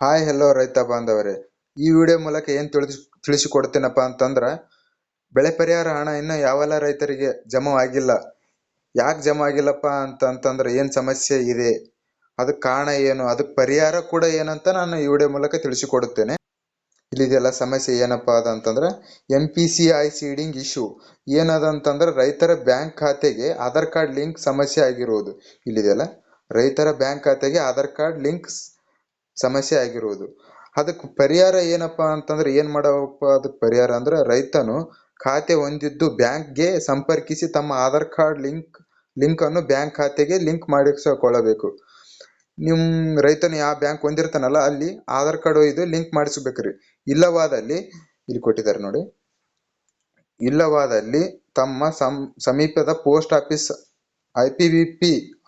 Hi hello ರೈತ ಬಾಂಧವರೇ, ಈ ವಿಡಿಯೋ ಮೂಲಕ ಏನು ತಿಳಿಸಿಕೊಡ್ತೀನಪ್ಪ ಅಂತಂದ್ರೆ, ಬೆಳೆ ಪರಿಹಾರ ಹಣ ಇನ್ನು ಯಾವೆಲ್ಲ ರೈತರಿಗೆ ಜಮಾ ಆಗಿಲ್ಲ. ಯಾಕೆ ಜಮಾ ಆಗಿಲ್ಲಪ್ಪ ಅಂತಂದ್ರೆ ಏನು ಸಮಸ್ಯೆ ಇದೆ, ಅದಕ್ಕೆ ಕಾರಣ ಏನು, ಅದಕ್ಕೆ ಪರಿಹಾರ ಕೂಡ ಏನಂತ ನಾನು ಈ ವಿಡಿಯೋ ಮೂಲಕ ತಿಳಿಸಿಕೊಡುತ್ತೇನೆ. ಇಲ್ಲಿದೆಲ್ಲ ಸಮಸ್ಯೆ ಏನಪ್ಪ ಅದಂತಂದ್ರೆ NPCI ಸೀಡಿಂಗ್ ಇಶ್ಯೂ ಏನದಂತಂದ್ರೆ ರೈತರ ಬ್ಯಾಂಕ್ ಖಾತೆಗೆ ಆಧಾರ್ ಕಾರ್ಡ್ ಲಿಂಕ್ ಸಮಸ್ಯೆ ಆಗಿರುವುದು. ಇಲ್ಲಿದೆಲ್ಲ ರೈತರ ಬ್ಯಾಂಕ್ ಖಾತೆಗೆ ಆಧಾರ್ ಕಾರ್ಡ್ ಲಿಂಕ್ ಸಮಸ್ಯೆ ಆಗಿರುವುದು. ಅದಕ್ಕೆ ಪರಿಹಾರ ಏನಪ್ಪಾ ಅಂತಂದ್ರೆ ಏನ್ ಮಾಡಬೇಕಪ್ಪ, ಅದಕ್ಕೆ ಪರಿಹಾರ ಅಂದ್ರೆ ರೈತನು ಖಾತೆ ಹೊಂದಿದ್ದು ಬ್ಯಾಂಕ್ಗೆ ಸಂಪರ್ಕಿಸಿ ತಮ್ಮ ಆಧಾರ್ ಕಾರ್ಡ್ ಲಿಂಕ್ ಅನ್ನು ಬ್ಯಾಂಕ್ ಖಾತೆಗೆ ಲಿಂಕ್ ಮಾಡಿಸಿಕೊಳ್ಳಬೇಕು. ನಿಮ್ ರೈತನು ಯಾವ ಬ್ಯಾಂಕ್ ಹೊಂದಿರ್ತಾನಲ್ಲ ಅಲ್ಲಿ ಆಧಾರ್ ಕಾರ್ಡ್ ಒಯ್ದು ಲಿಂಕ್ ಮಾಡಿಸ್ಬೇಕ್ರಿ. ಇಲ್ಲವಾದಲ್ಲಿ ಇಲ್ಲಿ ಕೊಟ್ಟಿದ್ದಾರೆ ನೋಡಿ, ಇಲ್ಲವಾದಲ್ಲಿ ತಮ್ಮ ಸಮೀಪದ ಪೋಸ್ಟ್ ಆಫೀಸ್ IPPB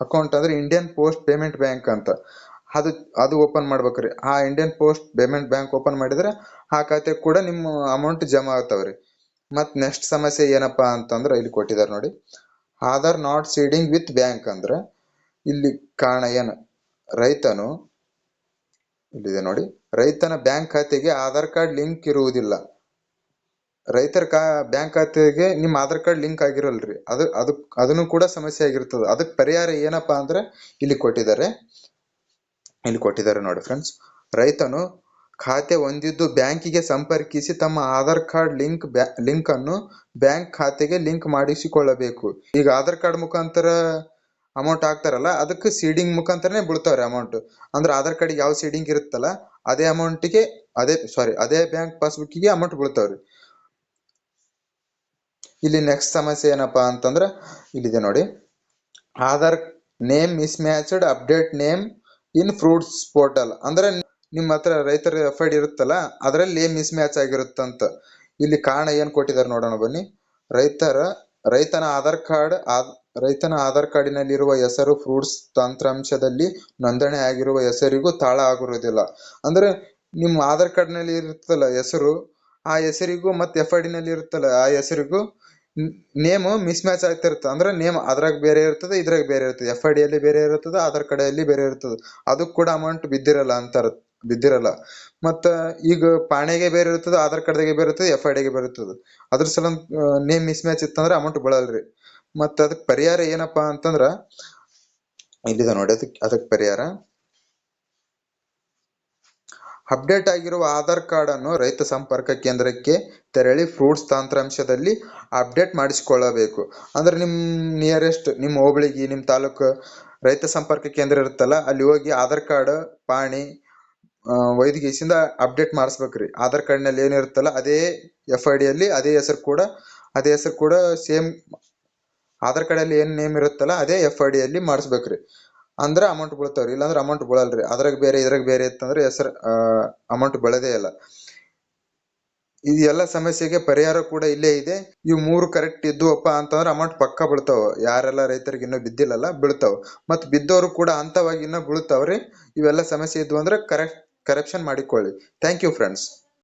ಅಕೌಂಟ್ ಅಂದ್ರೆ ಇಂಡಿಯನ್ ಪೋಸ್ಟ್ ಪೇಮೆಂಟ್ ಬ್ಯಾಂಕ್ ಅಂತ ಅದು ಓಪನ್ ಮಾಡ್ಬೇಕ್ರಿ. ಆ Indian post payment bank open ಮಾಡಿದ್ರೆ ಆ ಖಾತೆ ಕೂಡ ನಿಮ್ಮ ಅಮೌಂಟ್ ಜಮಾ ಆಗ್ತಾವ್ರಿ. ಮತ್ ನೆಕ್ಸ್ಟ್ ಸಮಸ್ಯೆ ಏನಪ್ಪಾ ಅಂತಂದ್ರೆ ಇಲ್ಲಿ ಕೊಟ್ಟಿದ್ದಾರೆ ನೋಡಿ, Aadhaar not seeding with bank ಅಂದ್ರೆ ಇಲ್ಲಿ ಕಾರಣ ಏನು, ರೈತನು ಇಲ್ಲಿದೆ ನೋಡಿ, ರೈತನ ಬ್ಯಾಂಕ್ ಖಾತೆಗೆ ಆಧಾರ್ ಕಾರ್ಡ್ ಲಿಂಕ್ ಇರುವುದಿಲ್ಲ. ರೈತರ ಬ್ಯಾಂಕ್ ಖಾತೆಗೆ ನಿಮ್ಮ ಆಧಾರ್ ಕಾರ್ಡ್ ಲಿಂಕ್ ಆಗಿರಲ್ರಿ, ಅದನ್ನು ಕೂಡ ಸಮಸ್ಯೆ ಆಗಿರ್ತದೆ. ಅದಕ್ಕೆ ಪರಿಹಾರ ಏನಪ್ಪಾ ಅಂದ್ರೆ ಇಲ್ಲಿ ಕೊಟ್ಟಿದ್ದಾರೆ ನೋಡಿ ಫ್ರೆಂಡ್ಸ್, ರೈತನು ಖಾತೆ ಹೊಂದಿದ್ದು ಬ್ಯಾಂಕಿಗೆ ಸಂಪರ್ಕಿಸಿ ತಮ್ಮ ಆಧಾರ್ ಕಾರ್ಡ್ ಲಿಂಕ್ ಅನ್ನು ಬ್ಯಾಂಕ್ ಖಾತೆಗೆ ಲಿಂಕ್ ಮಾಡಿಸಿಕೊಳ್ಳಬೇಕು. ಈಗ ಆಧಾರ್ ಕಾರ್ಡ್ ಮುಖಾಂತರ ಅಮೌಂಟ್ ಹಾಕ್ತಾರಲ್ಲ, ಅದಕ್ಕೆ ಸೀಡಿಂಗ್ ಮುಖಾಂತರನೇ ಬೀಳ್ತಾವ್ರಿ ಅಮೌಂಟ್. ಅಂದ್ರೆ ಆಧಾರ್ ಕಾರ್ಡ್ ಯಾವ ಸೀಡಿಂಗ್ ಇರುತ್ತಲ್ಲ ಅದೇ ಅಮೌಂಟಿಗೆ ಅದೇ ಬ್ಯಾಂಕ್ ಪಾಸ್ಬುಕ್ಕಿಗೆ ಅಮೌಂಟ್ ಬೀಳ್ತಾವ್ರಿ. ಇಲ್ಲಿ ನೆಕ್ಸ್ಟ್ ಸಮಸ್ಯೆ ಏನಪ್ಪಾ ಅಂತಂದ್ರೆ ಇಲ್ಲಿದೆ ನೋಡಿ, Aadhaar name miss matched update name ಇನ್ ಫ್ರೂಟ್ಸ್ ಪೋರ್ಟಲ್ ಅಂದ್ರೆ ನಿಮ್ಮ ಹತ್ರ ರೈತರ FID ಇರುತ್ತಲ್ಲ ಅದರಲ್ಲಿ ಮಿಸ್ ಮ್ಯಾಚ್ ಆಗಿರುತ್ತಂತ. ಇಲ್ಲಿ ಕಾರಣ ಏನ್ ಕೊಟ್ಟಿದ್ದಾರೆ ನೋಡೋಣ ಬನ್ನಿ. ರೈತನ ಆಧಾರ್ ಕಾರ್ಡಿನಲ್ಲಿರುವ ಹೆಸರು ಫ್ರೂಟ್ಸ್ ತಂತ್ರಾಂಶದಲ್ಲಿ ನೋಂದಣಿ ಆಗಿರುವ ಹೆಸರಿಗೂ ತಾಳ ಆಗಿರುವುದಿಲ್ಲ. ಅಂದ್ರೆ ನಿಮ್ಮ ಆಧಾರ್ ಕಾರ್ಡ್ ನಲ್ಲಿ ಇರುತ್ತಲ್ಲ ಹೆಸರು, ಆ ಹೆಸರಿಗೂ ಮತ್ತೆ FID ನಲ್ಲಿ ಇರುತ್ತಲ್ಲ ಆ ಹೆಸರಿಗೂ ನೇಮ್ ಮಿಸ್ ಮ್ಯಾಚ್ ಆಗ್ತಿರುತ್ತೆ. ಅಂದ್ರೆ ನೇಮ್ ಅದ್ರಾಗ ಬೇರೆ ಇರ್ತದೆ, ಇದ್ರಾಗ ಬೇರೆ ಇರ್ತದೆ, FID ಅಲ್ಲಿ ಬೇರೆ ಇರ್ತದೆ, ಆಧಾರ್ ಕಾರ್ಡ್ ಅಲ್ಲಿ ಬೇರೆ ಇರ್ತದೆ. ಅದಕ್ಕೆ ಕೂಡ ಅಮೌಂಟ್ ಬಿದ್ದಿರಲ್ಲ. ಮತ್ತ ಈಗ ಪಾಣೆಗೆ ಬೇರೆ ಇರ್ತದೆ, ಆಧಾರ್ ಕಾರ್ಡ್ಗೆ ಬೇರೆ ಇರ್ತದೆ, FID ಗೆ ಬೇರೆ ಇರ್ತದೆ. ಅದ್ರ ಸಲ ನೇಮ್ ಮಿಸ್ ಮ್ಯಾಚ್ ಇತ್ತಂದ್ರೆ ಅಮೌಂಟ್ ಬೀಳಲ್ರಿ. ಮತ್ತ ಅದಕ್ಕೆ ಪರಿಹಾರ ಏನಪ್ಪಾ ಅಂತಂದ್ರ ಇಲ್ಲಿದೆ ನೋಡಿ, ಅದಕ್ಕೆ ಪರಿಹಾರ ಅಪ್ಡೇಟ್ ಆಗಿರುವ ಆಧಾರ್ ಕಾರ್ಡ್ ಅನ್ನು ರೈತ ಸಂಪರ್ಕ ಕೇಂದ್ರಕ್ಕೆ ತೆರಳಿ ಫ್ರೂಟ್ಸ್ ತಂತ್ರಾಂಶದಲ್ಲಿ ಅಪ್ಡೇಟ್ ಮಾಡಿಸಿಕೊಳ್ಳಬೇಕು. ಅಂದ್ರೆ ನಿಮ್ ನಿಯರೆಸ್ಟ್ ನಿಮ್ಮ ಹೋಬಳಿಗೆ ನಿಮ್ಮ ತಾಲೂಕು ರೈತ ಸಂಪರ್ಕ ಕೇಂದ್ರ ಇರುತ್ತಲ್ಲ ಅಲ್ಲಿ ಹೋಗಿ ಆಧಾರ್ ಕಾರ್ಡ್ ಪಾಣಿ ವೈದ್ಯಕೀಯದಿಂದ ಅಪ್ಡೇಟ್ ಮಾಡಿಸ್ಬೇಕ್ರಿ. ಆಧಾರ್ ಕಾರ್ಡ್ ನಲ್ಲಿ ಏನಿರುತ್ತಲ್ಲ ಅದೇ FID ಅಲ್ಲಿ ಅದೇ ಹೆಸರು ಕೂಡ ಸೇಮ್ ಆಧಾರ್ ಕಾರ್ಡ್ ಅಲ್ಲಿ ಏನ್ ನೇಮ್ ಇರುತ್ತಲ್ಲ ಅದೇ FID ಅಲ್ಲಿ ಮಾಡಿಸ್ಬೇಕ್ರಿ. ಅಂದ್ರೆ ಅಮೌಂಟ್ ಬೀಳ್ತಾವ್ರಿ, ಇಲ್ಲಾಂದ್ರೆ ಅಮೌಂಟ್ ಬೀಳಲ್ರಿ. ಅದ್ರಾಗ ಬೇರೆ ಇದ್ರಾಗ ಬೇರೆ ಇತ್ತಂದ್ರೆ ಹೆಸರು ಅಮೌಂಟ್ ಬೆಳೆದೇ ಇಲ್ಲ. ಇದು ಎಲ್ಲ ಸಮಸ್ಯೆಗೆ ಪರಿಹಾರ ಕೂಡ ಇಲ್ಲೇ ಇದೆ. ಇವು 3 ಕರೆಕ್ಟ್ ಇದ್ದುವಪ್ಪ ಅಂತಂದ್ರೆ ಅಮೌಂಟ್ ಪಕ್ಕ ಬೀಳ್ತಾವ. ಯಾರೆಲ್ಲ ರೈತರಿಗೆ ಇನ್ನೂ ಬಿದ್ದಿಲ್ಲಲ್ಲ ಬೀಳ್ತಾವ, ಮತ್ ಬಿದ್ದವರು ಕೂಡ ಹಂತವಾಗಿ ಇನ್ನೂ ಬೀಳ್ತಾವ್ರಿ. ಇವೆಲ್ಲ ಸಮಸ್ಯೆ ಇದ್ವು ಅಂದ್ರೆ ಕರೆಕ್ಷನ್ ಮಾಡಿಕೊಳ್ಳಿ. Thank you friends.